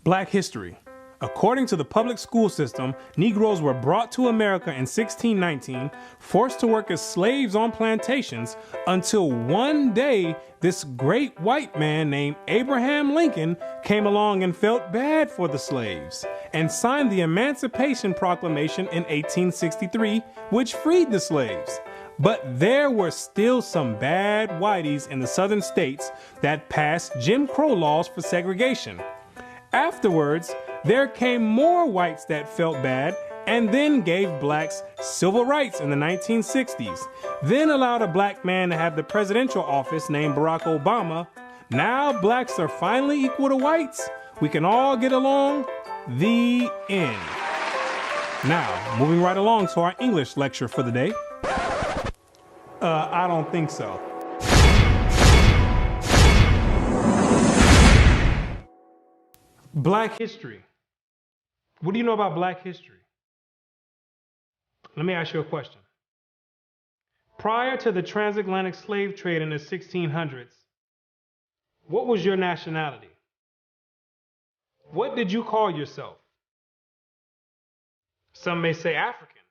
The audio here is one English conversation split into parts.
Black history. According to the public school system, Negroes were brought to America in 1619, forced to work as slaves on plantations, until one day this great white man named Abraham Lincoln came along and felt bad for the slaves and signed the Emancipation Proclamation in 1863, which freed the slaves. But there were still some bad whiteys in the southern states that passed Jim Crow laws for segregation. Afterwards, there came more whites that felt bad and then gave blacks civil rights in the 1960s, then allowed a black man to have the presidential office named Barack Obama. Now blacks are finally equal to whites. We can all get along. The end. Now, moving right along to our English lecture for the day. I don't think so. Black history. What do you know about Black history? Let me ask you a question. Prior to the transatlantic slave trade in the 1600s, what was your nationality? What did you call yourself? Some may say African.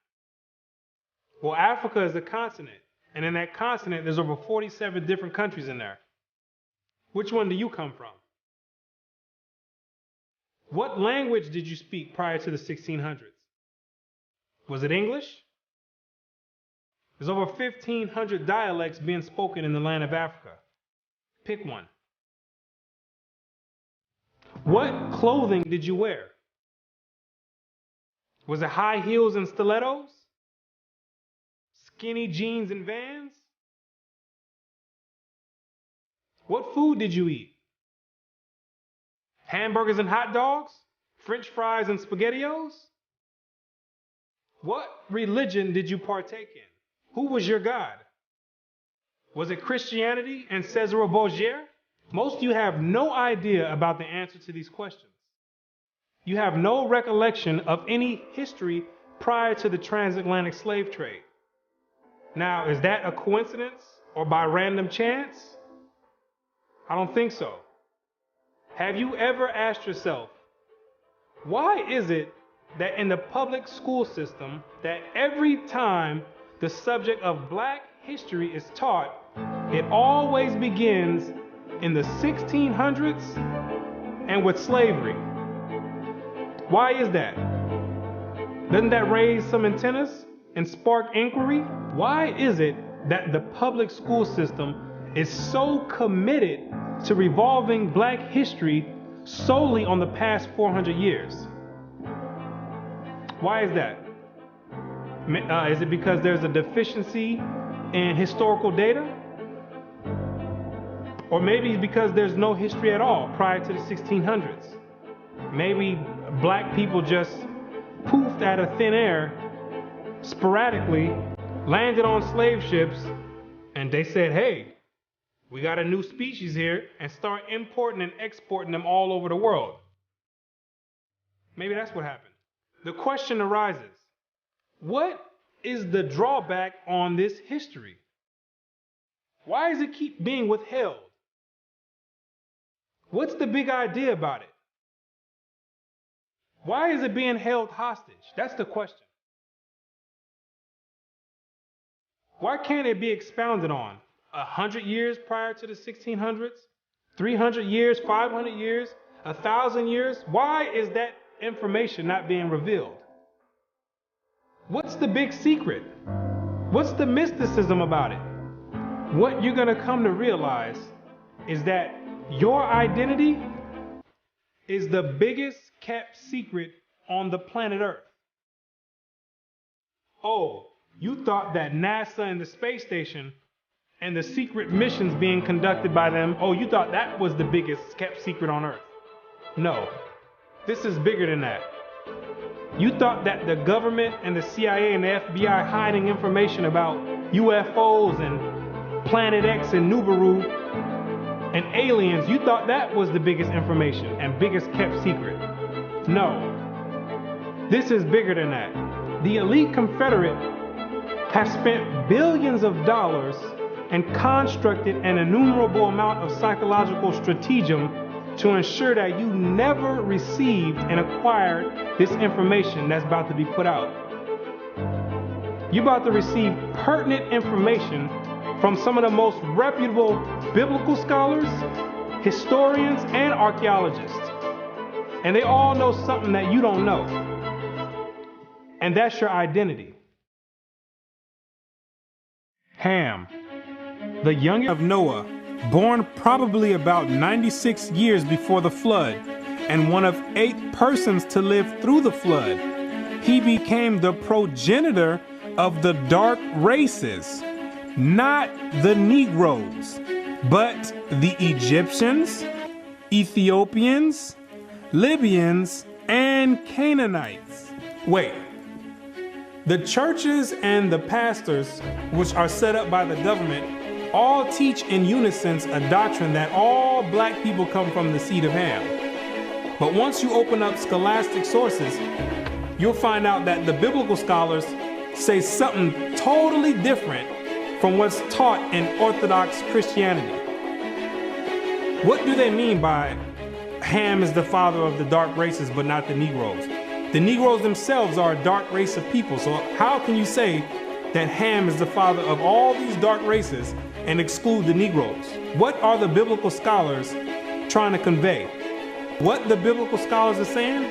Well, Africa is a continent, and in that continent, there's over 47 different countries in there. Which one do you come from? What language did you speak prior to the 1600s? Was it English? There's over 1,500 dialects being spoken in the land of Africa. Pick one. What clothing did you wear? Was it high heels and stilettos? Skinny jeans and Vans? What food did you eat? Hamburgers and hot dogs? French fries and SpaghettiOs? What religion did you partake in? Who was your God? Was it Christianity and Cesare Borgia? Most of you have no idea about the answer to these questions. You have no recollection of any history prior to the transatlantic slave trade. Now, is that a coincidence or by random chance? I don't think so. Have you ever asked yourself, why is it that in the public school system that every time the subject of Black history is taught, it always begins in the 1600s and with slavery? Why is that? Doesn't that raise some antennas and spark inquiry? Why is it that the public school system is so committed to revolving Black history solely on the past 400 years? Why is that? Is it because there's a deficiency in historical data? Or maybe because there's no history at all prior to the 1600s. Maybe Black people just poofed out of thin air sporadically, landed on slave ships, and they said, hey, we got a new species here, and start importing and exporting them all over the world. Maybe that's what happened. The question arises, what is the drawback on this history? Why does it keep being withheld? What's the big idea about it? Why is it being held hostage? That's the question. Why can't it be expounded on? 100 years prior to the 1600s? 300 years? 500 years? 1,000 years? Why is that information not being revealed? What's the big secret? What's the mysticism about it? What you're going to come to realize is that your identity is the biggest kept secret on the planet Earth. Oh, you thought that NASA and the space station and the secret missions being conducted by them, oh, you thought that was the biggest kept secret on Earth. No, this is bigger than that. You thought that the government and the CIA and the FBI hiding information about UFOs and Planet X and Nibiru and aliens, you thought that was the biggest information and biggest kept secret. No, this is bigger than that. The elite Confederate have spent billions of dollars and constructed an innumerable amount of psychological stratagem to ensure that you never received and acquired this information that's about to be put out. You're about to receive pertinent information from some of the most reputable biblical scholars, historians, and archaeologists. And they all know something that you don't know. And that's your identity. Ham, the youngest of Noah, born probably about 96 years before the flood, and one of 8 persons to live through the flood. He became the progenitor of the dark races, not the Negroes, but the Egyptians, Ethiopians, Libyans, and Canaanites. Wait, the churches and the pastors, which are set up by the government, all teach in unison a doctrine that all black people come from the seed of Ham. But once you open up scholastic sources, you'll find out that the biblical scholars say something totally different from what's taught in Orthodox Christianity. What do they mean by Ham is the father of the dark races but not the Negroes? The Negroes themselves are a dark race of people, so how can you say that Ham is the father of all these dark races and exclude the Negroes? What are the biblical scholars trying to convey? What the biblical scholars are saying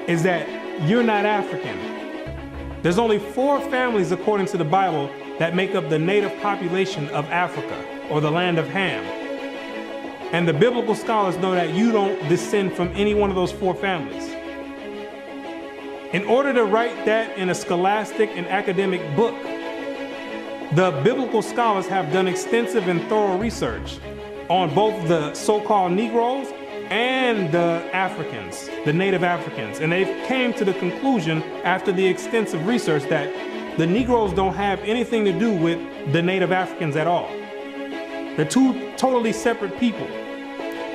is that you're not African. There's only 4 families according to the Bible that make up the native population of Africa, or the land of Ham. And the biblical scholars know that you don't descend from any one of those 4 families. In order to write that in a scholastic and academic book, the biblical scholars have done extensive and thorough research on both the so-called Negroes and the Africans, the native Africans. And they came to the conclusion after the extensive research that the Negroes don't have anything to do with the native Africans at all. They're 2 totally separate people.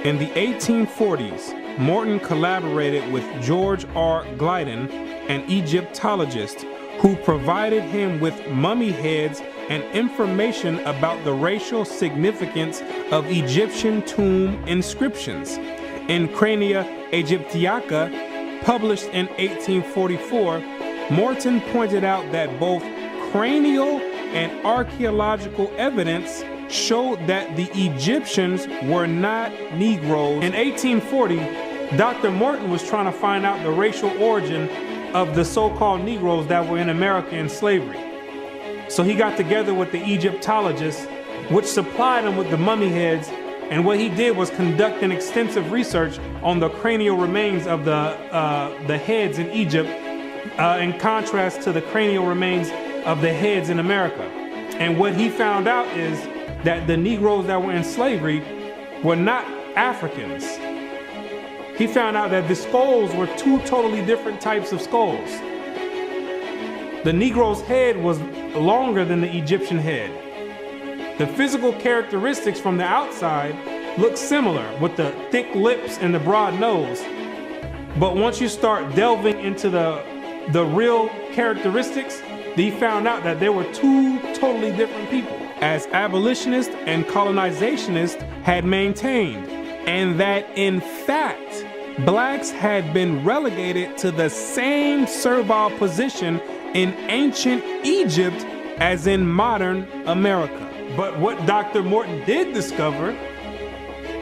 In the 1840s, Morton collaborated with George R. Glyden, an Egyptologist, who provided him with mummy heads and information about the racial significance of Egyptian tomb inscriptions. In Crania Aegyptiaca, published in 1844, Morton pointed out that both cranial and archaeological evidence showed that the Egyptians were not Negroes. In 1840, Dr. Morton was trying to find out the racial origin of the so-called Negroes that were in America in slavery. So he got together with the Egyptologists, which supplied him with the mummy heads, and what he did was conduct an extensive research on the cranial remains of the heads in Egypt, in contrast to the cranial remains of the heads in America. And what he found out is that the Negroes that were in slavery were not Africans. He found out that the skulls were 2 totally different types of skulls. The Negro's head was longer than the Egyptian head. The physical characteristics from the outside look similar, with the thick lips and the broad nose. But once you start delving into the real characteristics, he found out that there were 2 totally different people, as abolitionists and colonizationists had maintained, and that in fact, blacks had been relegated to the same servile position in ancient Egypt as in modern America. But what Dr. Morton did discover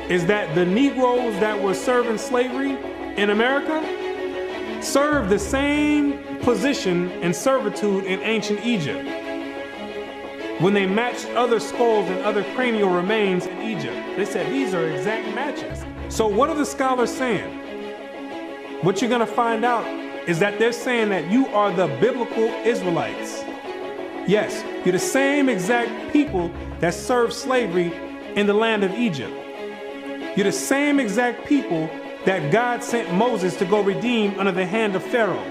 is that the Negroes that were serving slavery in America served the same position and servitude in ancient Egypt when they matched other skulls and other cranial remains in Egypt. They said these are exact matches. So what are the scholars saying? What you're going to find out is that they're saying that you are the biblical Israelites. Yes, you're the same exact people that served slavery in the land of Egypt. You're the same exact people that God sent Moses to go redeem under the hand of Pharaoh.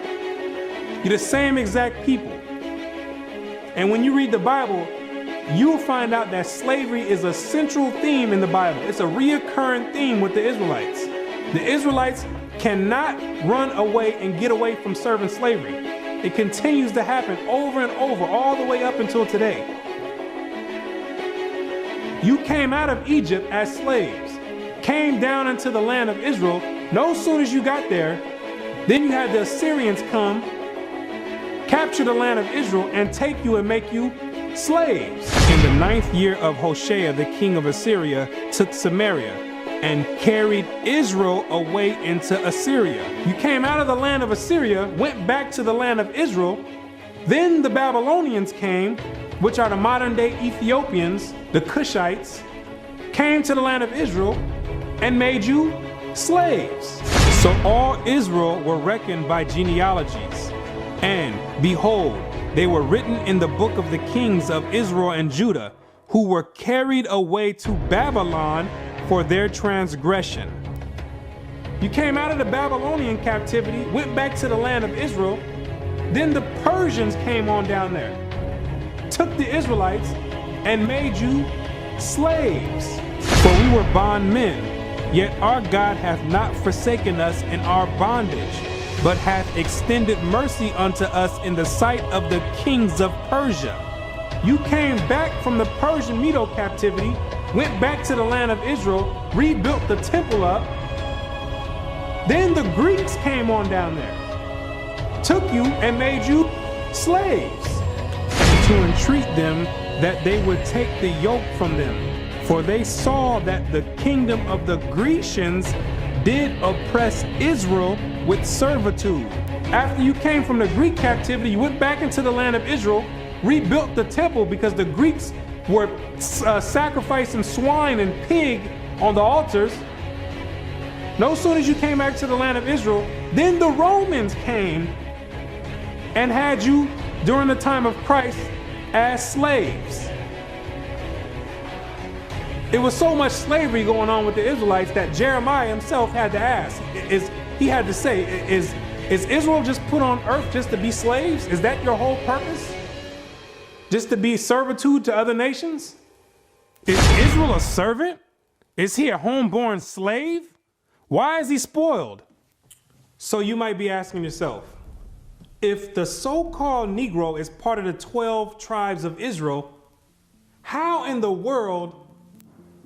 You're the same exact people. And when you read the Bible, you'll find out that slavery is a central theme in the Bible. It's a reoccurring theme with the Israelites. The Israelites cannot run away and get away from serving slavery. It continues to happen over and over, all the way up until today. You came out of Egypt as slaves, came down into the land of Israel, no sooner as you got there, then you had the Assyrians come, capture the land of Israel, and take you and make you slaves. In the 9th year of Hoshea, the king of Assyria took Samaria and carried Israel away into Assyria. You came out of the land of Assyria, went back to the land of Israel. Then the Babylonians came, which are the modern day Ethiopians, the Cushites, came to the land of Israel and made you slaves. So all Israel were reckoned by genealogies. And behold, they were written in the book of the kings of Israel and Judah, who were carried away to Babylon for their transgression. You came out of the Babylonian captivity, went back to the land of Israel. Then the Persians came on down there, took the Israelites and made you slaves. For we were bondmen, yet our God hath not forsaken us in our bondage, but hath extended mercy unto us in the sight of the kings of Persia. You came back from the Persian Medo captivity, went back to the land of Israel, rebuilt the temple up. Then the Greeks came on down there, took you and made you slaves, and to entreat them that they would take the yoke from them. For they saw that the kingdom of the Grecians did oppress Israel with servitude. After you came from the Greek captivity, you went back into the land of Israel, rebuilt the temple because the Greeks were sacrificing swine and pig on the altars. No sooner as you came back to the land of Israel, then the Romans came and had you during the time of Christ as slaves. It was so much slavery going on with the Israelites that Jeremiah himself had to ask, is Israel just put on earth just to be slaves? Is that your whole purpose? Just to be servitude to other nations? Is Israel a servant? Is he a homeborn slave? Why is he spoiled? So you might be asking yourself, if the so-called Negro is part of the 12 tribes of Israel, how in the world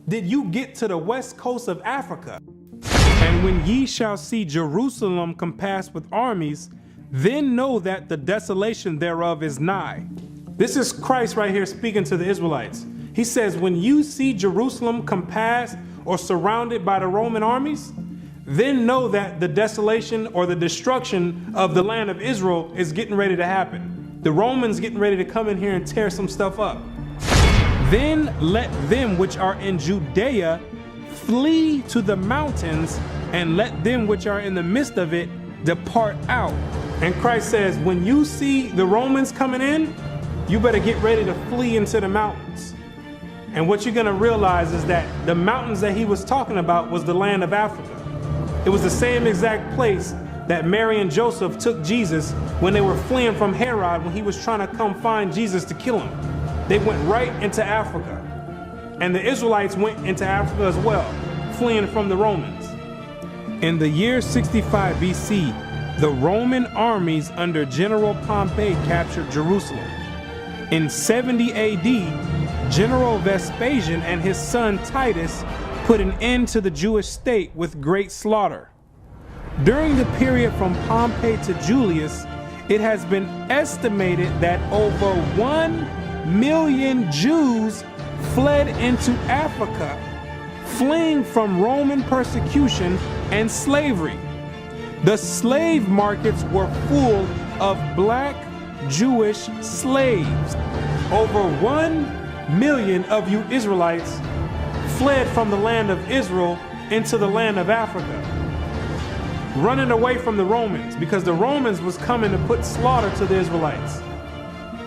did you get to the west coast of Africa? And when ye shall see Jerusalem compassed with armies, then know that the desolation thereof is nigh. This is Christ right here speaking to the Israelites. He says, when you see Jerusalem compassed or surrounded by the Roman armies, then know that the desolation or the destruction of the land of Israel is getting ready to happen. The Romans getting ready to come in here and tear some stuff up. Then let them which are in Judea flee to the mountains, and let them which are in the midst of it depart out. And Christ says, when you see the Romans coming in, you better get ready to flee into the mountains. And what you're going to realize is that the mountains that he was talking about was the land of Africa. It was the same exact place that Mary and Joseph took Jesus when they were fleeing from Herod when he was trying to come find Jesus to kill him. They went right into Africa. And the Israelites went into Africa as well, fleeing from the Romans. In the year 65 BC, the Roman armies under General Pompey captured Jerusalem. In 70 AD, General Vespasian and his son Titus put an end to the Jewish state with great slaughter. During the period from Pompey to Julius, it has been estimated that over 1 million Jews fled into Africa, fleeing from Roman persecution and slavery. The slave markets were full of black Jewish slaves. Over 1 million of you Israelites fled from the land of Israel into the land of Africa, running away from the Romans because the Romans was coming to put slaughter to the Israelites.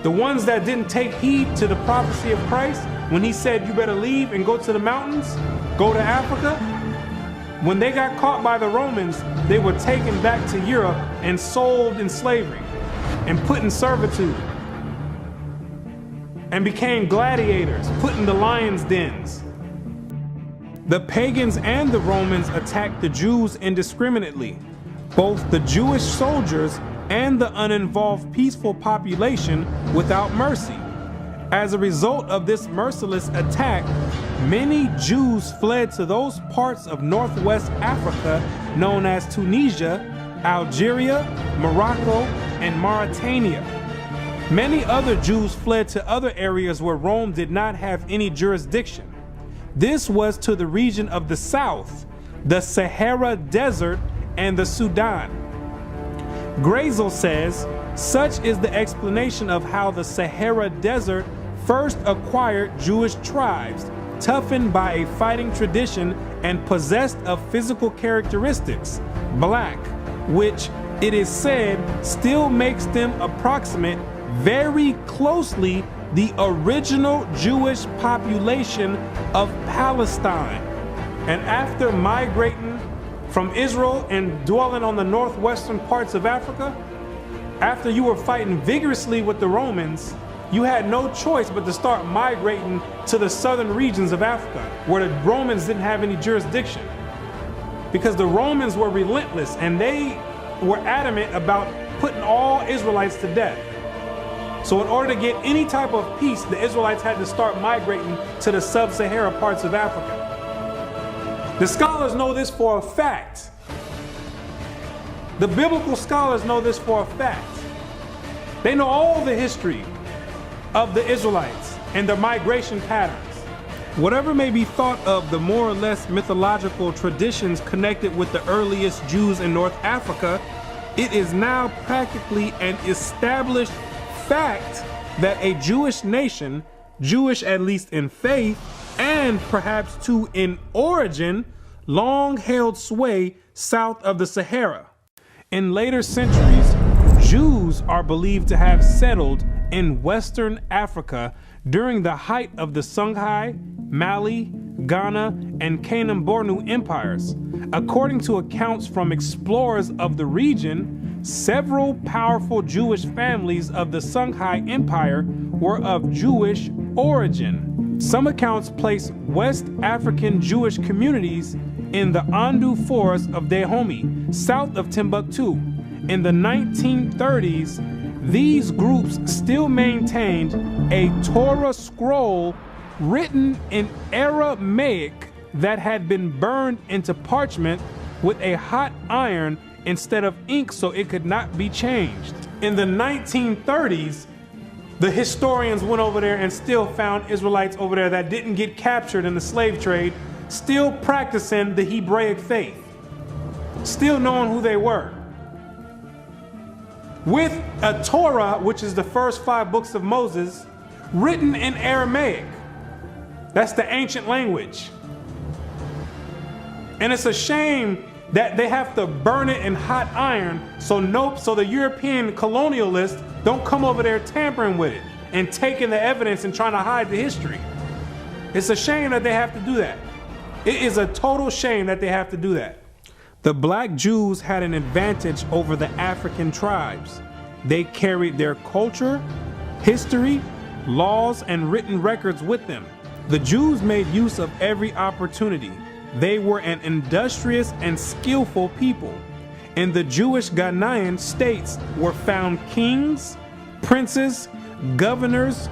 The ones that didn't take heed to the prophecy of Christ when he said you better leave and go to the mountains, go to Africa, when they got caught by the Romans, they were taken back to Europe and sold in slavery and put in servitude and became gladiators, put in the lions' dens. The pagans and the Romans attacked the Jews indiscriminately. Both the Jewish soldiers and the uninvolved peaceful population without mercy. As a result of this merciless attack, Many Jews fled to those parts of northwest Africa known as Tunisia, Algeria, Morocco, and Mauritania. Many other Jews fled to other areas where Rome did not have any jurisdiction. This was to the region of the south, the Sahara Desert, and the Sudan. Grazel says, such is the explanation of how the Sahara Desert first acquired Jewish tribes, toughened by a fighting tradition and possessed of physical characteristics, black, which it is said still makes them approximate very closely the original Jewish population of Palestine. And after migrating from Israel and dwelling on the northwestern parts of Africa, after you were fighting vigorously with the Romans, you had no choice but to start migrating to the southern regions of Africa, where the Romans didn't have any jurisdiction. Because the Romans were relentless and they were adamant about putting all Israelites to death. So in order to get any type of peace, the Israelites had to start migrating to the sub-Sahara parts of Africa. The scholars know this for a fact. The biblical scholars know this for a fact. They know all the history of the Israelites and their migration patterns. Whatever may be thought of the more or less mythological traditions connected with the earliest Jews in North Africa, it is now practically an established fact that a Jewish nation, Jewish at least in faith, and perhaps too in origin, long held sway south of the Sahara. In later centuries, Jews are believed to have settled in Western Africa during the height of the Songhai, Mali, Ghana, and Kanem-Bornu empires. According to accounts from explorers of the region, several powerful Jewish families of the Songhai Empire were of Jewish origin. Some accounts place West African Jewish communities in the Andu Forest of Dahomey, south of Timbuktu. In the 1930s, these groups still maintained a Torah scroll written in Aramaic that had been burned into parchment with a hot iron instead of ink so it could not be changed. In the 1930s, the historians went over there and still found Israelites over there that didn't get captured in the slave trade, still practicing the Hebraic faith, still knowing who they were. With a Torah, which is the first 5 books of Moses, written in Aramaic. That's the ancient language. And it's a shame that they have to burn it in hot iron so the European colonialists don't come over there tampering with it and taking the evidence and trying to hide the history. It's a shame that they have to do that. It is a total shame that they have to do that. The black Jews had an advantage over the African tribes. They carried their culture, history, laws, and written records with them. The Jews made use of every opportunity. They were an industrious and skillful people. In the Jewish Ghanaian states were found kings, princes, governors,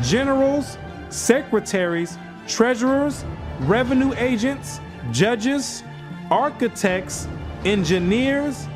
generals, secretaries, treasurers, revenue agents, judges, architects, engineers,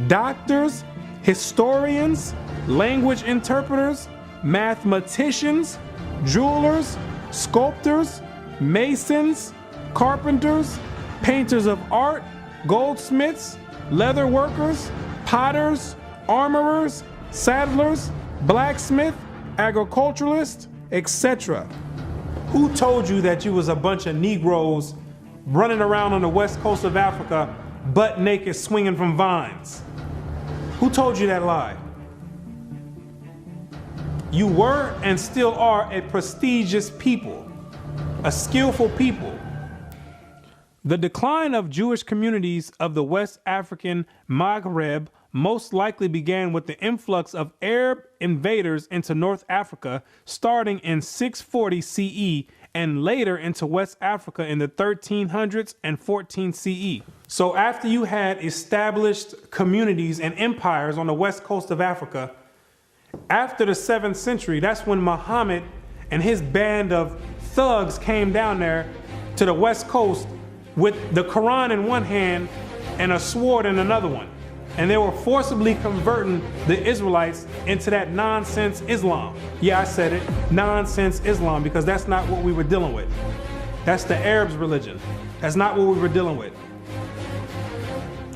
doctors, historians, language interpreters, mathematicians, jewelers, sculptors, masons, carpenters, painters of art, goldsmiths, leather workers, potters, armorers, saddlers, blacksmiths, agriculturalists, etc. Who told you that you was a bunch of Negroes running around on the west coast of Africa, butt naked, swinging from vines? Who told you that lie? You were and still are a prestigious people, a skillful people. The decline of Jewish communities of the West African Maghreb most likely began with the influx of Arab invaders into North Africa starting in 640 CE and later into West Africa in the 1300s and 14 CE. So after you had established communities and empires on the west coast of Africa, after the 7th century, that's when Muhammad and his band of thugs came down there to the West Coast with the Quran in one hand and a sword in another one. And they were forcibly converting the Israelites into that nonsense Islam. Yeah, I said it, nonsense Islam, because that's not what we were dealing with. That's the Arabs' religion. That's not what we were dealing with.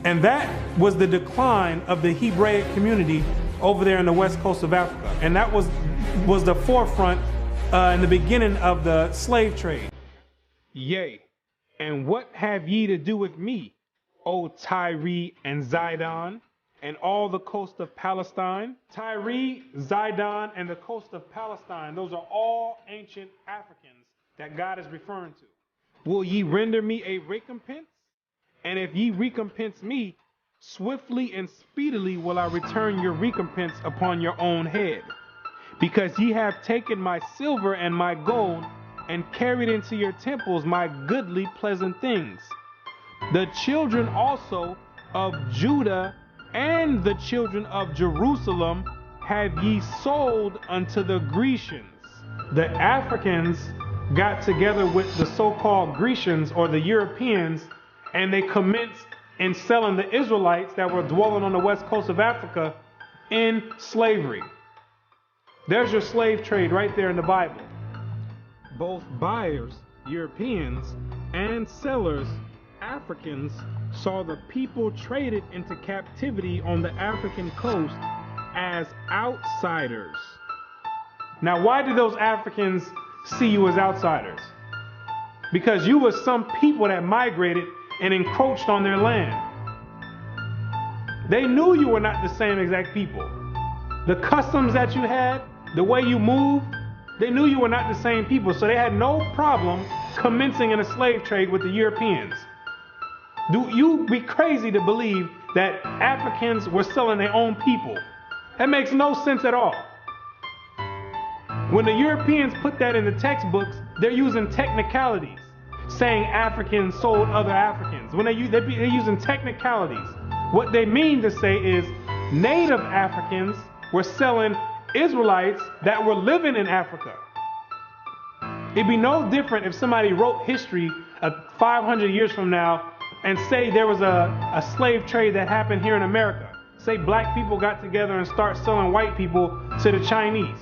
And that was the decline of the Hebraic community over there in the west coast of Africa. And that was the forefront in the beginning of the slave trade. Yea, and what have ye to do with me, O Tyre and Zidon, and all the coast of Palestine? Tyre, Zidon, and the coast of Palestine, those are all ancient Africans that God is referring to. Will ye render me a recompense? And if ye recompense me, swiftly and speedily will I return your recompense upon your own head. Because ye have taken my silver and my gold, and carried into your temples my goodly pleasant things. The children also of Judah and the children of Jerusalem have ye sold unto the Grecians. The Africans got together with the so-called Grecians or the Europeans, and they commenced in selling the Israelites that were dwelling on the west coast of Africa in slavery. There's your slave trade right there in the Bible. Both buyers, Europeans, and sellers, Africans, saw the people traded into captivity on the African coast as outsiders. Now, why did those Africans see you as outsiders? Because you were some people that migrated and encroached on their land. They knew you were not the same exact people. The customs that you had, the way you moved, they knew you were not the same people, so they had no problem commencing in a slave trade with the Europeans. Do you be crazy to believe that Africans were selling their own people? That makes no sense at all. When the Europeans put that in the textbooks, they're using technicalities, saying Africans sold other Africans. When they're using technicalities, what they mean to say is native Africans were selling Israelites that were living in Africa. It'd be no different if somebody wrote history 500 years from now and say there was a slave trade that happened here in America. Say black people got together and start selling white people to the Chinese.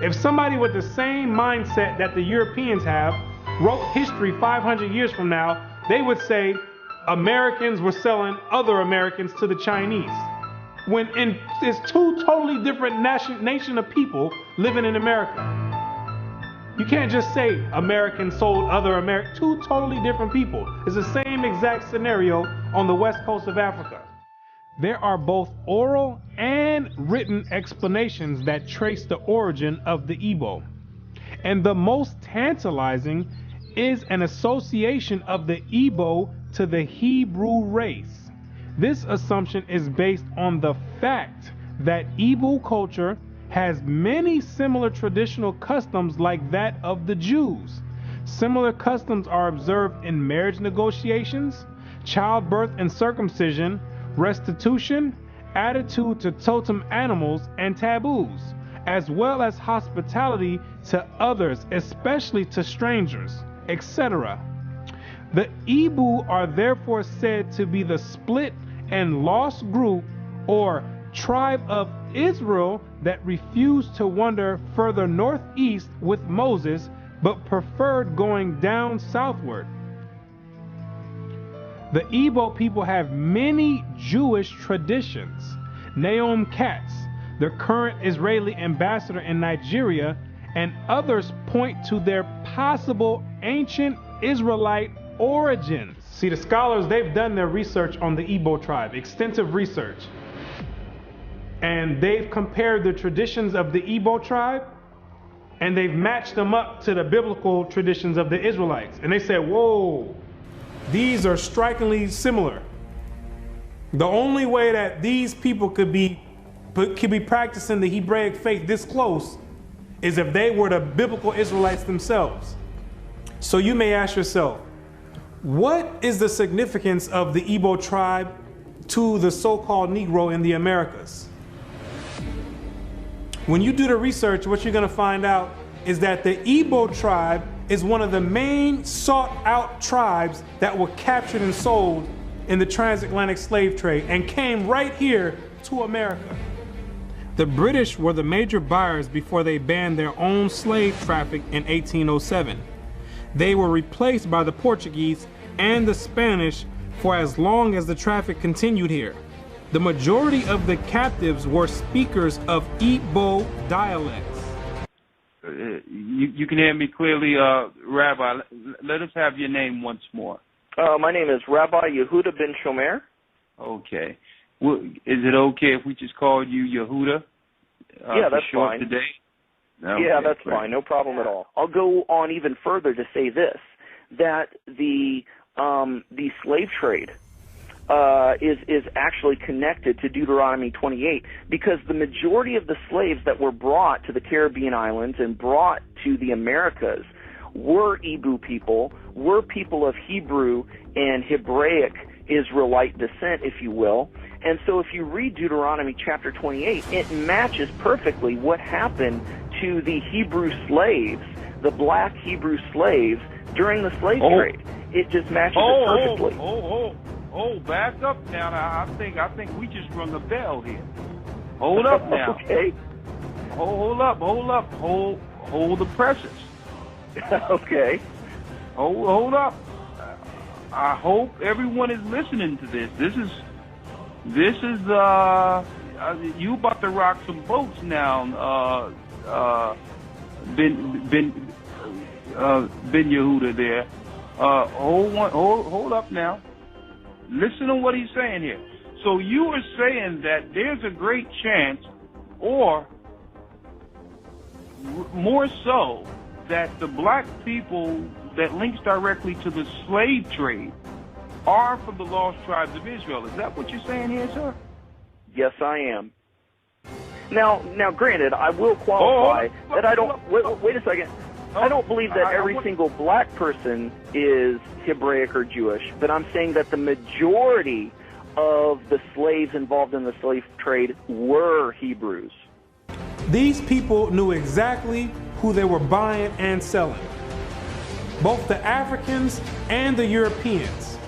If somebody with the same mindset that the Europeans have wrote history 500 years from now, they would say Americans were selling other Americans to the Chinese. When it's two totally different nation of people living in America. You can't just say Americans sold other Americans. Two totally different people. It's the same exact scenario on the west coast of Africa. There are both oral and written explanations that trace the origin of the Igbo. And the most tantalizing is an association of the Igbo to the Hebrew race. This assumption is based on the fact that Igbo culture has many similar traditional customs like that of the Jews. Similar customs are observed in marriage negotiations, childbirth and circumcision, restitution, attitude to totem animals and taboos, as well as hospitality to others, especially to strangers, etc. The Igbo are therefore said to be the split and lost group or tribe of Israel that refused to wander further northeast with Moses, but preferred going down southward. The Igbo people have many Jewish traditions. Naomi Katz, the current Israeli ambassador in Nigeria, and others point to their possible ancient Israelite origins. See, the scholars, they've done their research on the Igbo tribe, extensive research. And they've compared the traditions of the Igbo tribe, and they've matched them up to the biblical traditions of the Israelites. And they said, whoa, these are strikingly similar. The only way that these people could be practicing the Hebraic faith this close is if they were the biblical Israelites themselves. So you may ask yourself, what is the significance of the Igbo tribe to the so-called Negro in the Americas? When you do the research, what you're going to find out is that the Igbo tribe is one of the main sought-out tribes that were captured and sold in the transatlantic slave trade and came right here to America. The British were the major buyers before they banned their own slave traffic in 1807. They were replaced by the Portuguese and the Spanish for as long as the traffic continued here. The majority of the captives were speakers of Igbo dialects. You can hear me clearly, Rabbi. Let us have your name once more. My name is Rabbi Yehuda ben Shomer. Okay. Well, is it okay if we just call you Yehuda? Yeah, that's fine. Today? Okay, yeah, that's great. fine. No problem at all. I'll go on even further to say this, that the slave trade is actually connected to Deuteronomy 28, because the majority of the slaves that were brought to the Caribbean islands and brought to the Americas were Igbo people, were people of Hebrew and Hebraic Israelite descent, if you will. And so if you read Deuteronomy chapter 28, it matches perfectly what happened to the Hebrew slaves, the black Hebrew slaves, during the slave trade. It just matches it perfectly. Back up now. I think we just rung a bell here. Hold up now. Okay. Hold up. Hold the presses. Okay. Hold up. I hope everyone is listening to this. This is you about to rock some boats now, Ben Yehuda there. Hold up now. Listen to what he's saying here. So you are saying that there's a great chance, or more so, that the black people that links directly to the slave trade are from the lost tribes of Israel. Is that what you're saying here, sir? Yes, I am. Now, granted, I will qualify that I don't. Wait a second. I don't believe that every single black person is Hebraic or Jewish, but I'm saying that the majority of the slaves involved in the slave trade were Hebrews. These people knew exactly who they were buying and selling, both the Africans and the Europeans.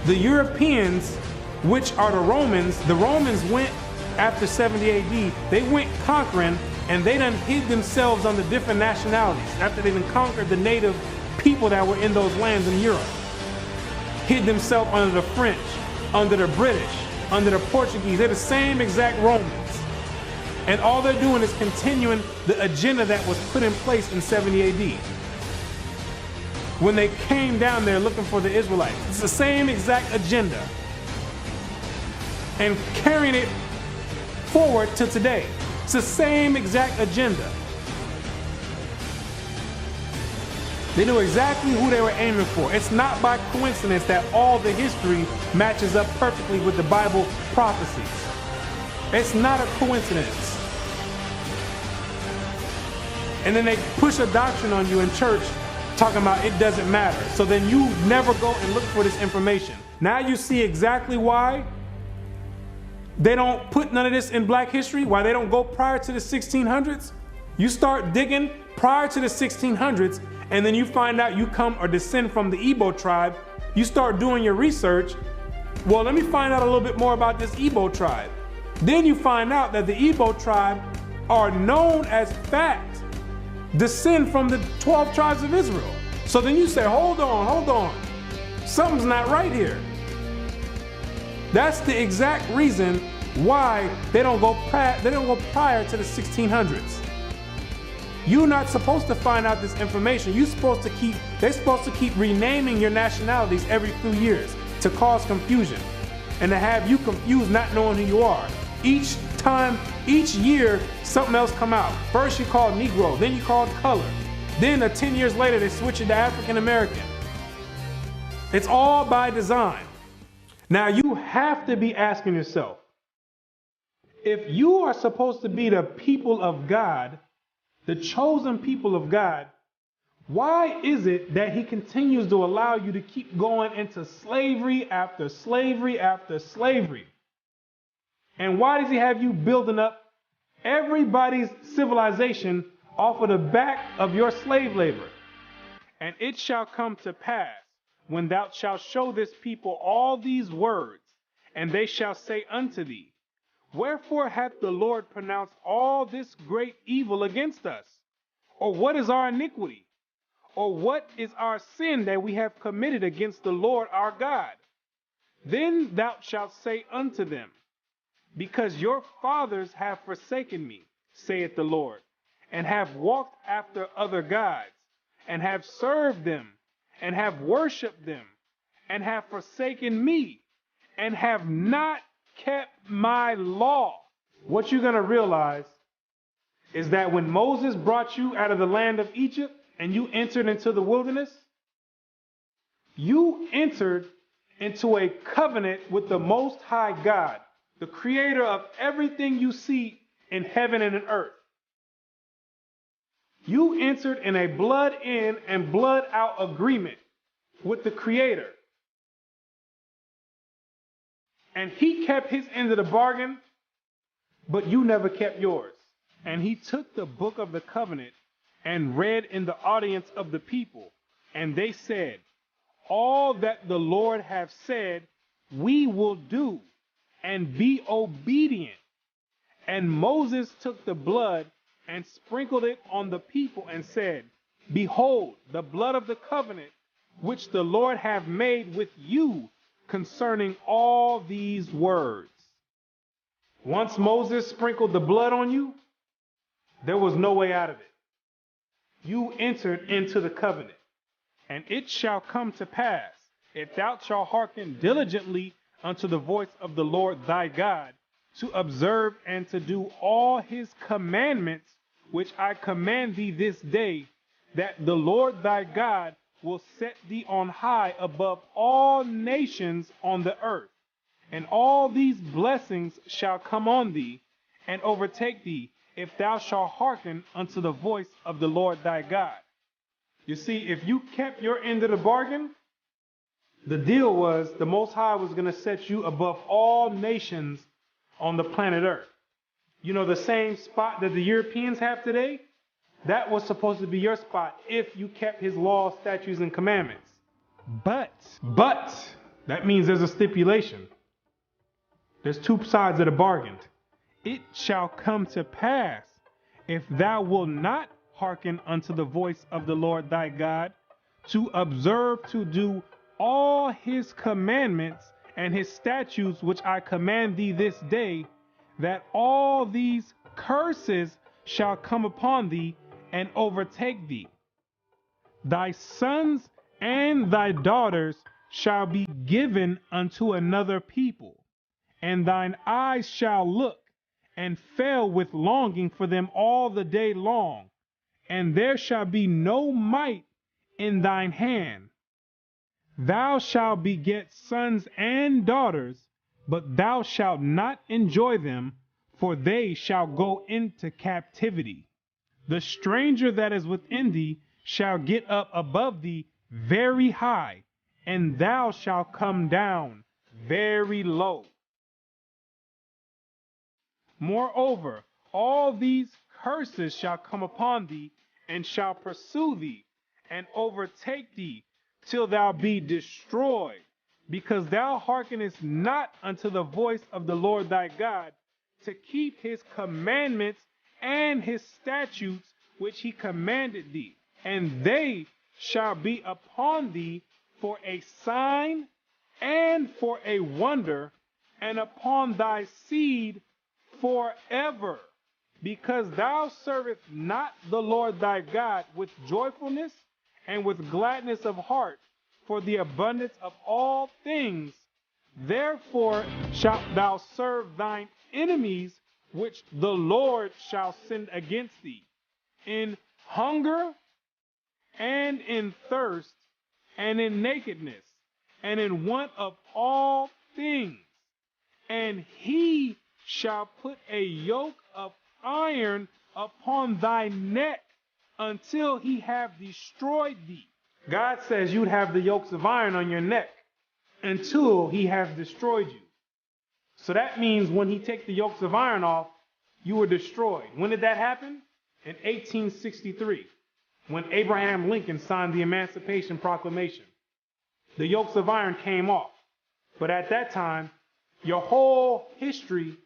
The Europeans, which are the Romans went after 70 AD, they went conquering, and they done hid themselves under different nationalities after they done conquered the native people that were in those lands in Europe. Hid themselves under the French, under the British, under the Portuguese. They're the same exact Romans. And all they're doing is continuing the agenda that was put in place in 70 AD. When they came down there looking for the Israelites. It's the same exact agenda. And carrying it forward to today. It's the same exact agenda. They knew exactly who they were aiming for. It's not by coincidence that all the history matches up perfectly with the Bible prophecies. It's not a coincidence. And then they push a doctrine on you in church talking about it doesn't matter. So then you never go and look for this information. Now you see exactly why they don't put none of this in black history, why they don't go prior to the 1600s. You start digging prior to the 1600s, and then you find out you come or descend from the Igbo tribe. You start doing your research. Well, let me find out a little bit more about this Igbo tribe. Then you find out that the Igbo tribe are known as fact descend from the 12 tribes of Israel. So then you say, hold on. Something's not right here. That's the exact reason why they don't go prior to the 1600s. You're not supposed to find out this information. They're supposed to keep renaming your nationalities every few years to cause confusion and to have you confused not knowing who you are. Each year, something else come out. First you called Negro, then you called color. Then 10 years later, they switch it to African American. It's all by design. Now you have to be asking yourself, if you are supposed to be the people of God, the chosen people of God, why is it that he continues to allow you to keep going into slavery after slavery after slavery? And why does he have you building up everybody's civilization off of the back of your slave labor. And it shall come to pass, when thou shalt show this people all these words, and they shall say unto thee, Wherefore hath the Lord pronounced all this great evil against us? Or what is our iniquity? Or what is our sin that we have committed against the Lord our God? Then thou shalt say unto them, Because your fathers have forsaken me, saith the Lord, and have walked after other gods, and have served them, and have worshipped them, and have forsaken me, and have not kept my law. What you're going to realize is that when Moses brought you out of the land of Egypt and you entered into the wilderness, you entered into a covenant with the Most High God, the creator of everything you see in heaven and in earth. You entered in a blood in and blood out agreement with the creator. And he kept his end of the bargain, but you never kept yours. And he took the book of the covenant and read in the audience of the people. And they said, All that the Lord hath said, we will do, and be obedient. And Moses took the blood and sprinkled it on the people and said, Behold, the blood of the covenant which the Lord hath made with you concerning all these words. Once Moses sprinkled the blood on you, there was no way out of it. You entered into the covenant. And it shall come to pass, if thou shalt hearken diligently unto the voice of the Lord thy God, to observe and to do all his commandments, which I command thee this day, that the Lord thy God will set thee on high above all nations on the earth. And all these blessings shall come on thee and overtake thee, if thou shalt hearken unto the voice of the Lord thy God. You see, if you kept your end of the bargain, the deal was the Most High was going to set you above all nations on the planet Earth. You know, the same spot that the Europeans have today, that was supposed to be your spot if you kept his laws, statutes, and commandments. But, that means there's a stipulation. There's two sides of the bargain. It shall come to pass, if thou wilt not hearken unto the voice of the Lord thy God, to observe to do all his commandments and his statutes which I command thee this day, that all these curses shall come upon thee and overtake thee. Thy sons and thy daughters shall be given unto another people, and thine eyes shall look and fail with longing for them all the day long, and there shall be no might in thine hand. Thou shalt beget sons and daughters, but thou shalt not enjoy them, for they shall go into captivity. The stranger that is within thee shall get up above thee very high, and thou shalt come down very low. Moreover, all these curses shall come upon thee, and shall pursue thee, and overtake thee, till thou be destroyed, because thou hearkenest not unto the voice of the Lord thy God, to keep his commandments and his statutes which he commanded thee. And they shall be upon thee for a sign and for a wonder, and upon thy seed forever, because thou servest not the Lord thy God with joyfulness and with gladness of heart for the abundance of all things. Therefore shalt thou serve thine enemies, which the Lord shall send against thee, in hunger and in thirst and in nakedness and in want of all things. And he shall put a yoke of iron upon thy neck until he have destroyed thee. God says you'd have the yokes of iron on your neck until he has destroyed you. So that means when he takes the yokes of iron off, you were destroyed. When did that happen? in 1863 when Abraham Lincoln signed the Emancipation Proclamation. The yokes of iron came off. But at that time, your whole history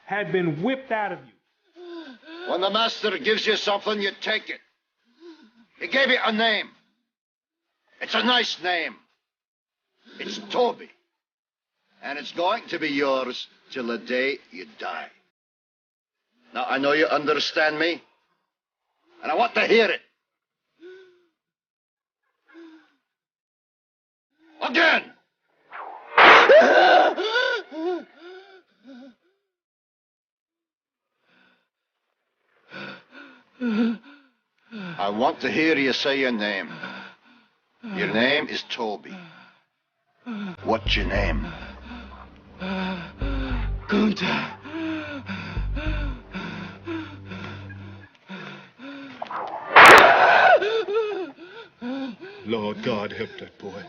had been whipped out of you. When the master gives you something, you take it. He gave you a name. It's a nice name. It's Toby. And it's going to be yours till the day you die. Now, I know you understand me, and I want to hear it. Again! I want to hear you say your name. Your name is Toby. What's your name? Kunta. Lord God, help that boy.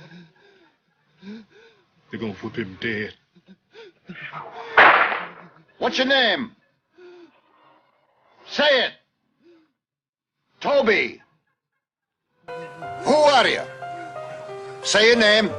They're gonna whip him dead. What's your name? Say it. Toby. Who are you? Say your name.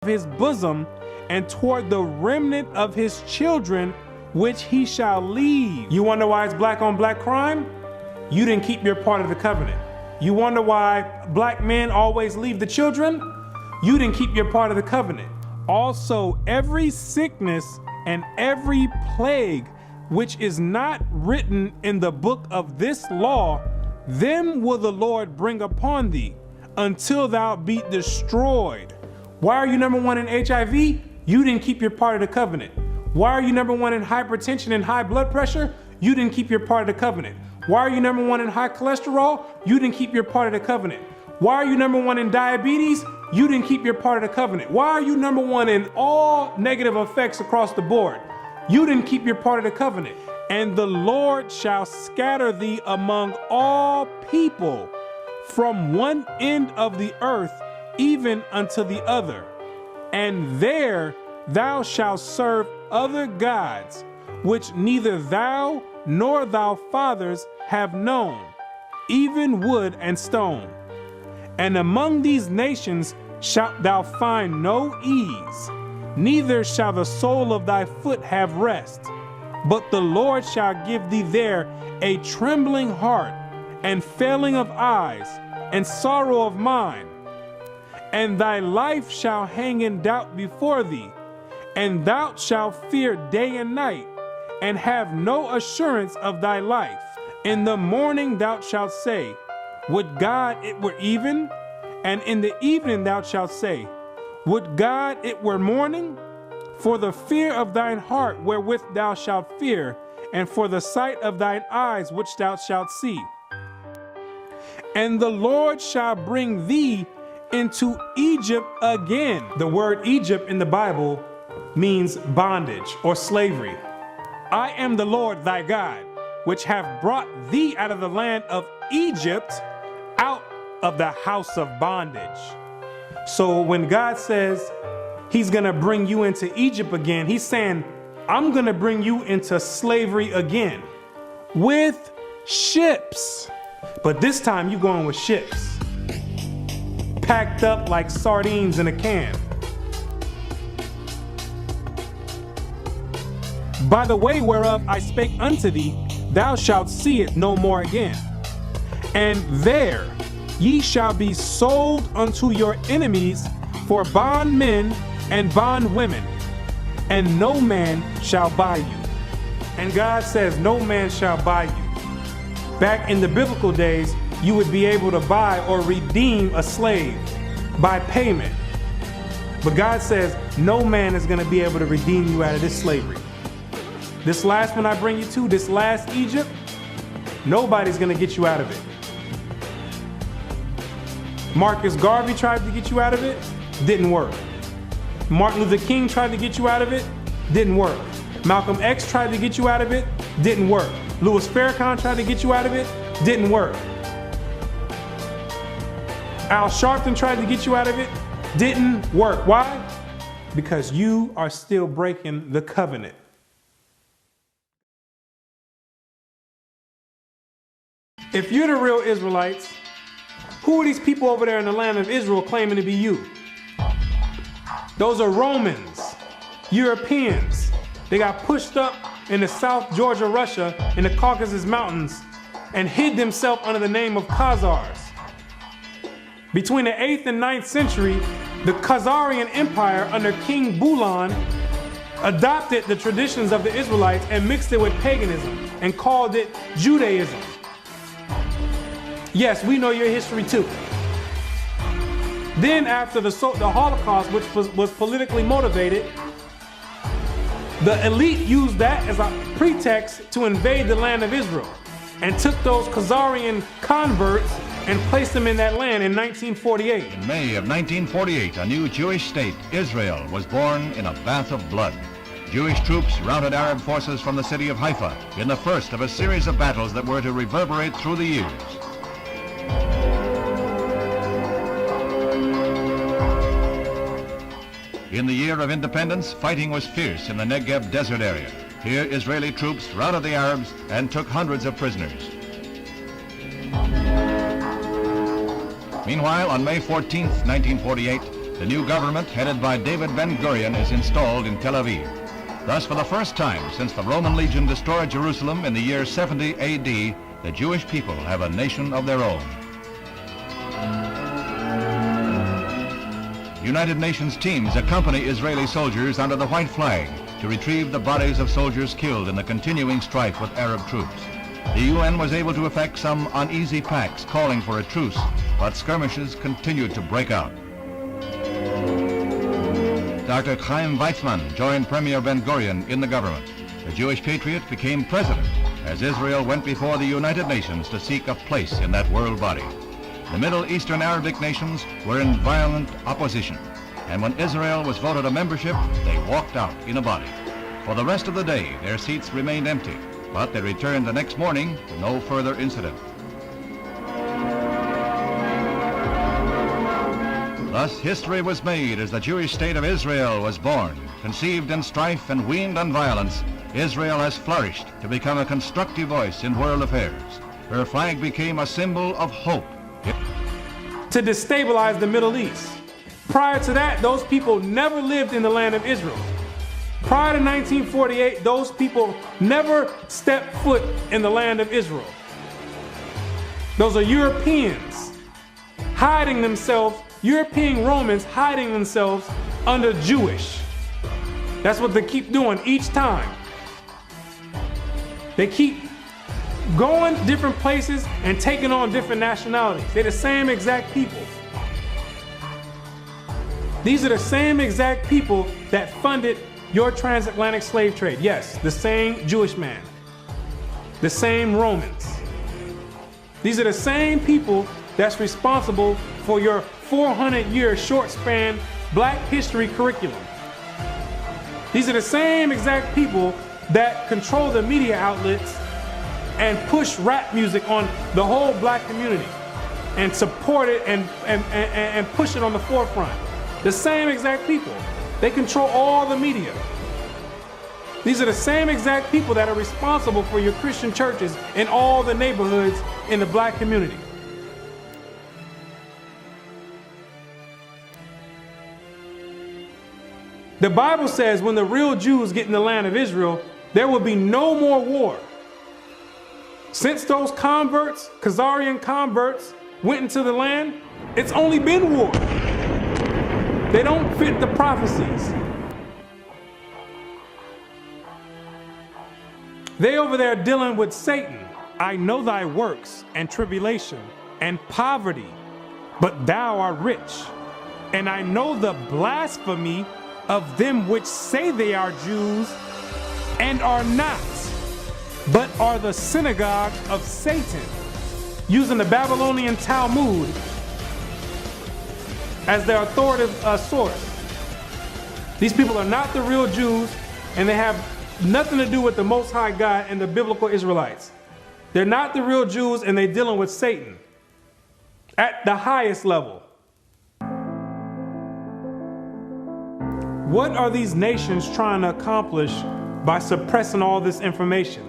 His bosom, and toward the remnant of his children, which he shall leave. You wonder why it's black on black crime? You didn't keep your part of the covenant. You wonder why black men always leave the children? You didn't keep your part of the covenant. Also, every sickness and every plague which is not written in the book of this law, them will the Lord bring upon thee until thou be destroyed. Why are you number one in HIV? You didn't keep your part of the covenant. Why are you number one in hypertension and high blood pressure? You didn't keep your part of the covenant. Why are you number one in high cholesterol? You didn't keep your part of the covenant. Why are you number one in diabetes? You didn't keep your part of the covenant. Why are you number one in all negative effects across the board? You didn't keep your part of the covenant. And the Lord shall scatter thee among all people from one end of the earth even unto the other, and there thou shalt serve other gods, which neither thou nor thy fathers have known, even wood and stone. And among these nations shalt thou find no ease, neither shall the sole of thy foot have rest, but the Lord shall give thee there a trembling heart, and failing of eyes, and sorrow of mind. And thy life shall hang in doubt before thee, and thou shalt fear day and night, and have no assurance of thy life. In the morning thou shalt say, would God it were even? And in the evening thou shalt say, would God it were morning? For the fear of thine heart wherewith thou shalt fear, and for the sight of thine eyes which thou shalt see. And the Lord shall bring thee into Egypt again. The word Egypt in the Bible means bondage or slavery. I am the Lord thy God, which have brought thee out of the land of Egypt, out of the house of bondage. So when God says he's gonna bring you into Egypt again, he's saying, I'm gonna bring you into slavery again with ships. But this time you're going with ships, packed up like sardines in a can. By the way whereof I spake unto thee, thou shalt see it no more again. And there ye shall be sold unto your enemies for bondmen and bondwomen, and no man shall buy you. And God says no man shall buy you. Back in the biblical days, you would be able to buy or redeem a slave by payment. But God says no man is going to be able to redeem you out of this slavery. This last one I bring you to, this last Egypt, nobody's going to get you out of it. Marcus Garvey tried to get you out of it, didn't work. Martin Luther King tried to get you out of it, didn't work. Malcolm X tried to get you out of it, didn't work. Louis Farrakhan tried to get you out of it, didn't work. Al Sharpton tried to get you out of it, didn't work. Why? Because you are still breaking the covenant. If you're the real Israelites, who are these people over there in the land of Israel claiming to be you? Those are Romans, Europeans. They got pushed up in the South Georgia, Russia, in the Caucasus Mountains, and hid themselves under the name of Khazars. Between the 8th and 9th century, the Khazarian Empire under King Bulan adopted the traditions of the Israelites and mixed it with paganism and called it Judaism. Yes, we know your history too. Then after the Holocaust, which was politically motivated, the elite used that as a pretext to invade the land of Israel and took those Khazarian converts and placed them in that land in 1948. In May of 1948, a new Jewish state, Israel, was born in a bath of blood. Jewish troops routed Arab forces from the city of Haifa in the first of a series of battles that were to reverberate through the years. In the year of independence, fighting was fierce in the Negev desert area. Here, Israeli troops routed the Arabs and took hundreds of prisoners. Meanwhile, on May 14, 1948, the new government headed by David Ben-Gurion is installed in Tel Aviv. Thus, for the first time since the Roman legion destroyed Jerusalem in the year 70 AD, the Jewish people have a nation of their own. United Nations teams accompany Israeli soldiers under the white flag to retrieve the bodies of soldiers killed in the continuing strife with Arab troops. The UN was able to effect some uneasy pacts calling for a truce, but skirmishes continued to break out. Dr. Chaim Weizmann joined Premier Ben-Gurion in the government. The Jewish patriot became president as Israel went before the United Nations to seek a place in that world body. The Middle Eastern Arabic nations were in violent opposition, and when Israel was voted a membership, they walked out in a body. For the rest of the day, their seats remained empty, but they returned the next morning to no further incident. Thus, history was made as the Jewish state of Israel was born. Conceived in strife and weaned on violence, Israel has flourished to become a constructive voice in world affairs. Her flag became a symbol of hope. To destabilize the Middle East. Prior to that, those people never lived in the land of Israel. Prior to 1948, those people never stepped foot in the land of Israel. Those are Europeans hiding themselves, European Romans hiding themselves under Jewish. That's what they keep doing each time. They keep going different places and taking on different nationalities. They're the same exact people. These are the same exact people that funded your transatlantic slave trade. Yes, the same Jewish man, the same Romans. These are the same people that's responsible for your 400-year short span Black history curriculum. These are the same exact people that control the media outlets and push rap music on the whole Black community and support it and push it on the forefront. The same exact people. They control all the media. These are the same exact people that are responsible for your Christian churches in all the neighborhoods in the Black community. The Bible says when the real Jews get in the land of Israel, there will be no more war. Since those converts, Khazarian converts, went into the land, it's only been war. They don't fit the prophecies. They over there dealing with Satan. I know thy works and tribulation and poverty, but thou art rich. And I know the blasphemy of them which say they are Jews and are not, but are the synagogue of Satan, using the Babylonian Talmud as their authoritative source. These people are not the real Jews, and they have nothing to do with the Most High God and the biblical Israelites. They're not the real Jews, and they're dealing with Satan at the highest level. What are these nations trying to accomplish by suppressing all this information?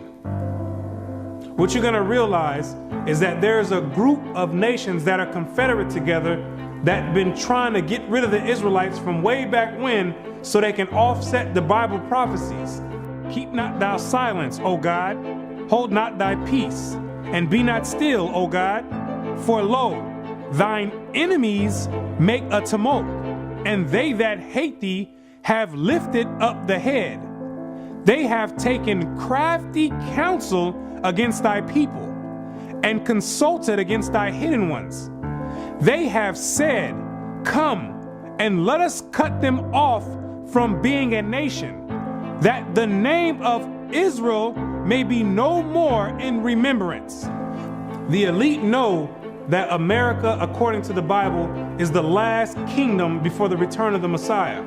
What you're going to realize is that there's a group of nations that are confederate together that have been trying to get rid of the Israelites from way back when so they can offset the Bible prophecies. Keep not thou silence, O God. Hold not thy peace, and be not still, O God. For lo, thine enemies make a tumult, and they that hate thee have lifted up the head. They have taken crafty counsel against thy people, and consulted against thy hidden ones. They have said, come, and let us cut them off from being a nation, that the name of Israel may be no more in remembrance. The elite know that America, according to the Bible, is the last kingdom before the return of the Messiah.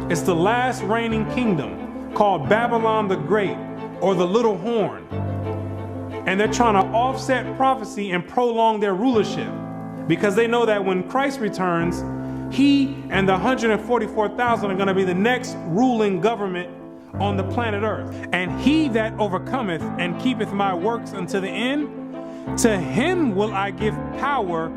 It's the last reigning kingdom, called Babylon the Great, or the Little Horn. And they're trying to offset prophecy and prolong their rulership, because they know that when Christ returns, he and the 144,000 are going to be the next ruling government on the planet Earth. And he that overcometh and keepeth my works unto the end, to him will I give power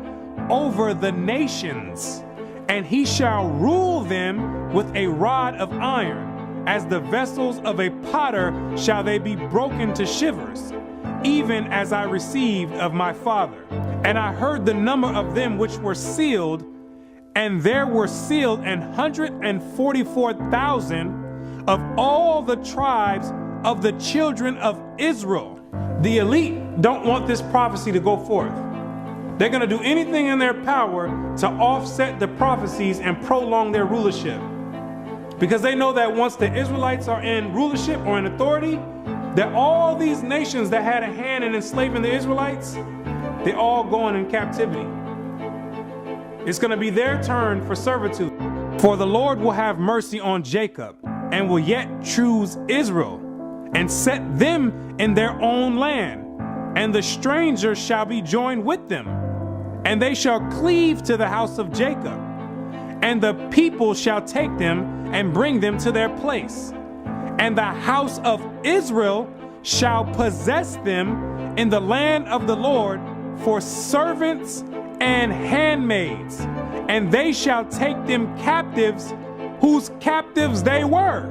over the nations, and he shall rule them with a rod of iron. As the vessels of a potter shall they be broken to shivers, even as I received of my Father. And I heard the number of them which were sealed, and there were sealed 144,000 of all the tribes of the children of Israel. The elite don't want this prophecy to go forth. They're going to do anything in their power to offset the prophecies and prolong their rulership, because they know that once the Israelites are in rulership or in authority, that all these nations that had a hand in enslaving the Israelites, they're all going in captivity. It's going to be their turn for servitude. For the Lord will have mercy on Jacob, and will yet choose Israel, and set them in their own land. And the stranger shall be joined with them, and they shall cleave to the house of Jacob. And the people shall take them and bring them to their place. And the house of Israel shall possess them in the land of the Lord for servants and handmaids. And they shall take them captives, whose captives they were,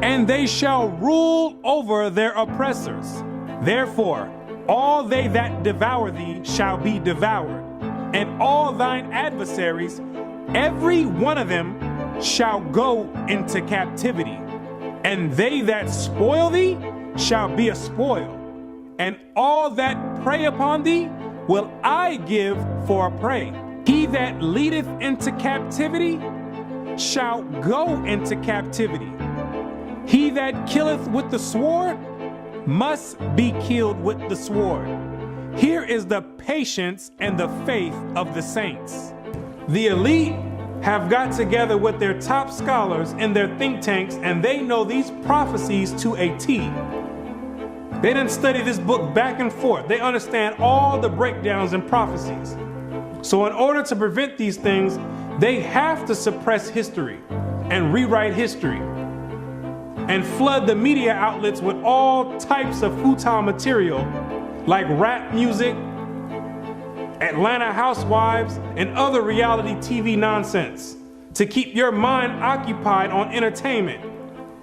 and they shall rule over their oppressors. Therefore, all they that devour thee shall be devoured, and all thine adversaries, every one of them, shall go into captivity. And they that spoil thee shall be a spoil, and all that prey upon thee will I give for a prey. He that leadeth into captivity shall go into captivity. He that killeth with the sword must be killed with the sword. Here is the patience and the faith of the saints. The elite have got together with their top scholars in their think tanks, and they know these prophecies to a T. They didn't study this book back and forth. They understand all the breakdowns and prophecies. So in order to prevent these things, they have to suppress history and rewrite history and flood the media outlets with all types of futile material like rap music, Atlanta Housewives, and other reality TV nonsense to keep your mind occupied on entertainment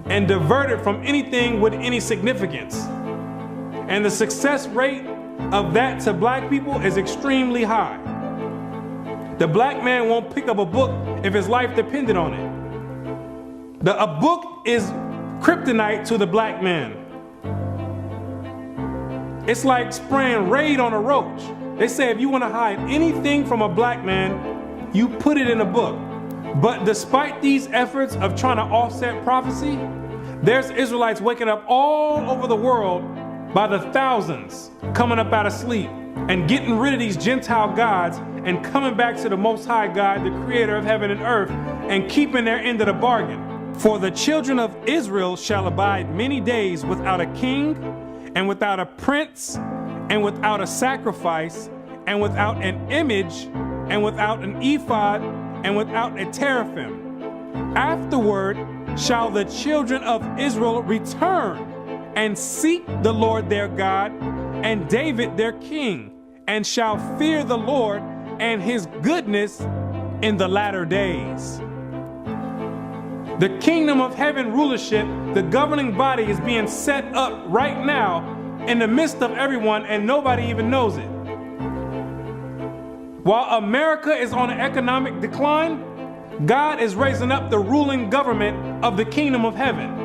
and diverted from anything with any significance. And the success rate of that to black people is extremely high. The black man won't pick up a book if his life depended on it. A book is kryptonite to the black man. It's like spraying Raid on a roach. They say if you want to hide anything from a black man, you put it in a book. But despite these efforts of trying to offset prophecy, There's Israelites waking up all over the world by the thousands, coming up out of sleep and getting rid of these Gentile gods and coming back to the Most High God, the creator of heaven and earth, and keeping their end of the bargain. For the children of Israel shall abide many days without a king, and without a prince, and without a sacrifice, and without an image, and without an ephod, and without a teraphim. Afterward shall the children of Israel return and seek the Lord their God and David their king, and shall fear the Lord and his goodness in the latter days. The kingdom of heaven rulership, the governing body, is being set up right now in the midst of everyone, and nobody even knows it. While America is on an economic decline, God is raising up the ruling government of the kingdom of heaven.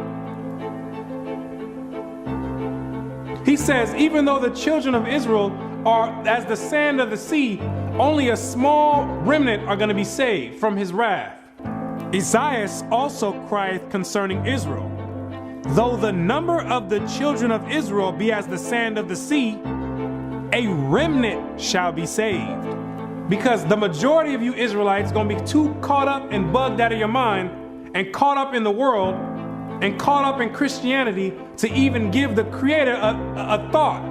He says, even though the children of Israel are as the sand of the sea, only a small remnant are going to be saved from his wrath. Isaiah also crieth concerning Israel, though the number of the children of Israel be as the sand of the sea, a remnant shall be saved. Because the majority of you Israelites are going to be too caught up and bugged out of your mind and caught up in the world and caught up in Christianity to even give the Creator a thought.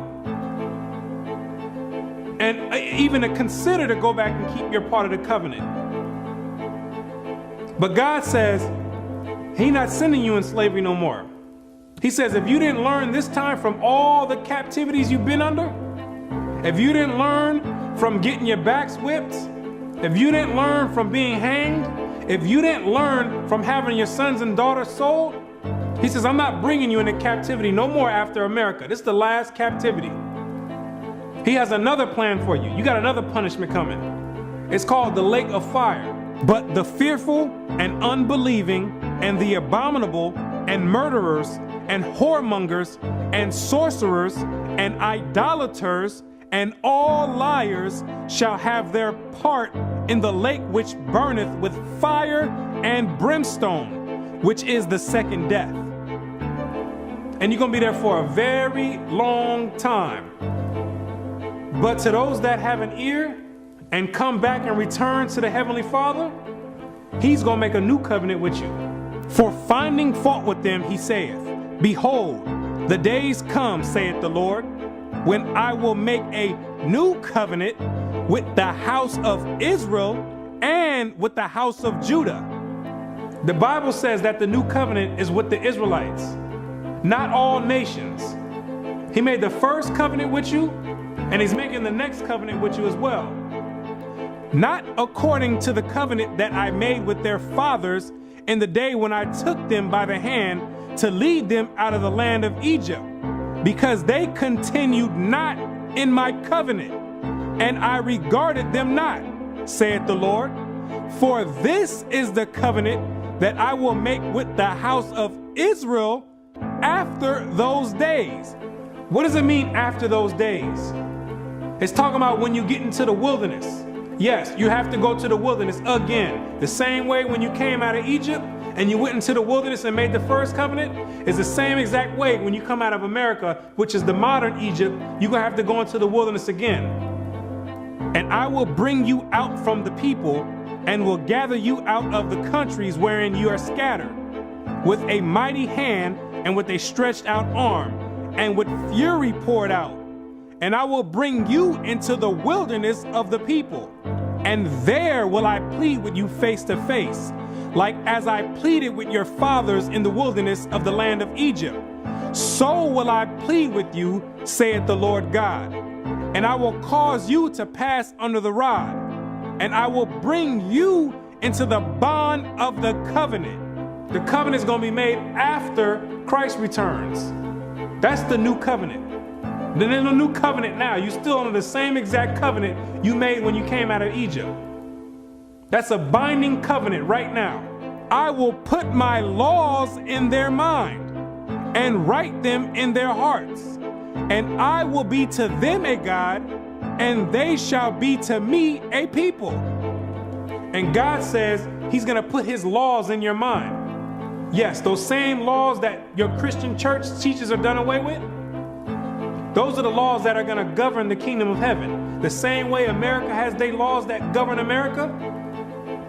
And even to consider to go back and keep your part of the covenant. But God says, He's not sending you in slavery no more. He says, if you didn't learn this time from all the captivities you've been under, if you didn't learn from getting your backs whipped, if you didn't learn from being hanged, if you didn't learn from having your sons and daughters sold, He says, I'm not bringing you into captivity no more after America. This is the last captivity. He has another plan for you. You got another punishment coming. It's called the lake of fire. But the fearful and unbelieving and the abominable and murderers and whoremongers and sorcerers and idolaters and all liars shall have their part in the lake which burneth with fire and brimstone, which is the second death. And you're going to be there for a very long time. But to those that have an ear and come back and return to the Heavenly Father, He's going to make a new covenant with you. For finding fault with them, He saith, behold, the days come, saith the Lord, when I will make a new covenant with the house of Israel and with the house of Judah. The Bible says that the new covenant is with the Israelites, not all nations. He made the first covenant with you, and He's making the next covenant with you as well. Not according to the covenant that I made with their fathers in the day when I took them by the hand to lead them out of the land of Egypt, because they continued not in my covenant, and I regarded them not, saith the Lord. For this is the covenant that I will make with the house of Israel after those days. What does it mean after those days? It's talking about when you get into the wilderness. Yes, you have to go to the wilderness again. The same way when you came out of Egypt and you went into the wilderness and made the first covenant is the same exact way when you come out of America, which is the modern Egypt, you're going to have to go into the wilderness again. And I will bring you out from the people and will gather you out of the countries wherein you are scattered, with a mighty hand and with a stretched out arm and with fury poured out. And I will bring you into the wilderness of the people, and there will I plead with you face to face, like as I pleaded with your fathers in the wilderness of the land of Egypt. So will I plead with you, saith the Lord God. And I will cause you to pass under the rod, and I will bring you into the bond of the covenant. The covenant is going to be made after Christ returns. That's the new covenant. Then there's no new covenant now. You're still under the same exact covenant you made when you came out of Egypt. That's a binding covenant right now. I will put my laws in their mind and write them in their hearts. And I will be to them a God, and they shall be to me a people. And God says He's going to put His laws in your mind. Yes, those same laws that your Christian church teaches are done away with, those are the laws that are going to govern the kingdom of heaven. The same way America has their laws that govern America,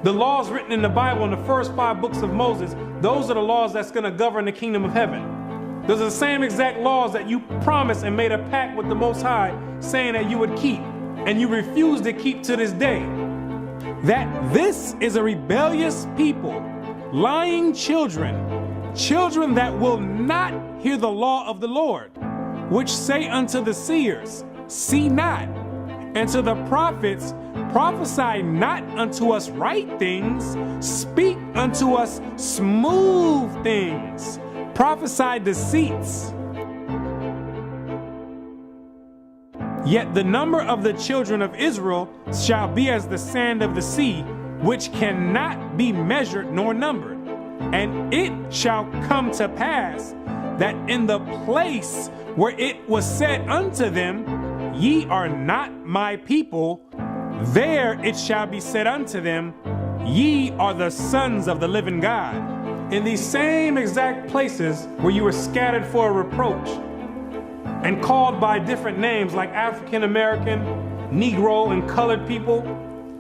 the laws written in the Bible in the first 5 books of Moses, those are the laws that's going to govern the kingdom of heaven. Those are the same exact laws that you promised and made a pact with the Most High saying that you would keep, and you refuse to keep to this day. That this is a rebellious people, lying children, children that will not hear the law of the Lord, which say unto the seers, see not, and to the prophets, prophesy not unto us right things, speak unto us smooth things, prophesy deceits. Yet the number of the children of Israel shall be as the sand of the sea, which cannot be measured nor numbered. And it shall come to pass that in the place where it was said unto them, ye are not my people, there it shall be said unto them, ye are the sons of the living God. In these same exact places where you were scattered for a reproach and called by different names like African American, Negro, and colored people,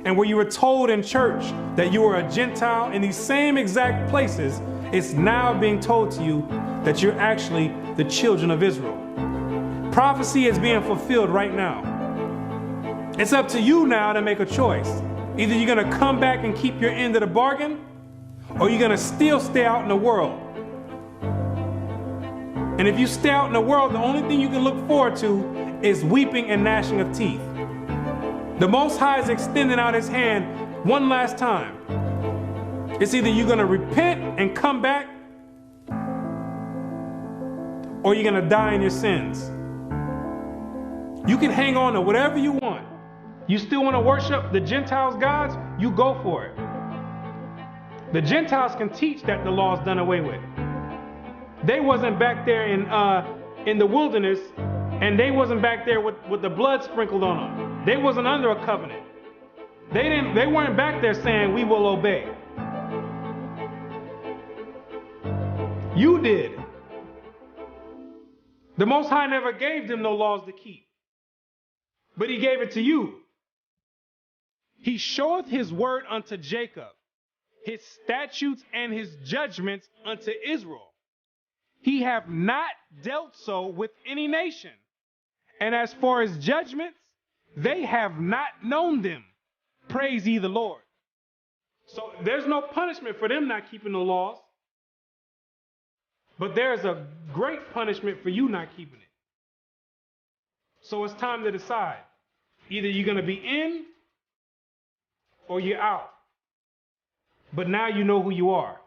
and where you were told in church that you were a Gentile, in these same exact places, it's now being told to you that you're actually the children of Israel. Prophecy is being fulfilled right now. It's up to you now to make a choice. Either you're going to come back and keep your end of the bargain, or you're going to still stay out in the world. And if you stay out in the world, the only thing you can look forward to is weeping and gnashing of teeth. The Most High is extending out his hand one last time. It's either you're going to repent and come back, or you're going to die in your sins. You can hang on to whatever you want. You still want to worship the Gentiles' gods? You go for it. The Gentiles can teach that the law is done away with. They wasn't back there in the wilderness, and they wasn't back there with the blood sprinkled on them. They wasn't under a covenant. They weren't back there saying, we will obey. You did. The Most High never gave them no laws to keep, but he gave it to you. He showeth his word unto Jacob, his statutes and his judgments unto Israel. He have not dealt so with any nation. And as for his judgments, they have not known them. Praise ye the Lord. So there's no punishment for them not keeping the laws. But there's a great punishment for you not keeping it. So it's time to decide. Either you're going to be in or you're out. But now you know who you are.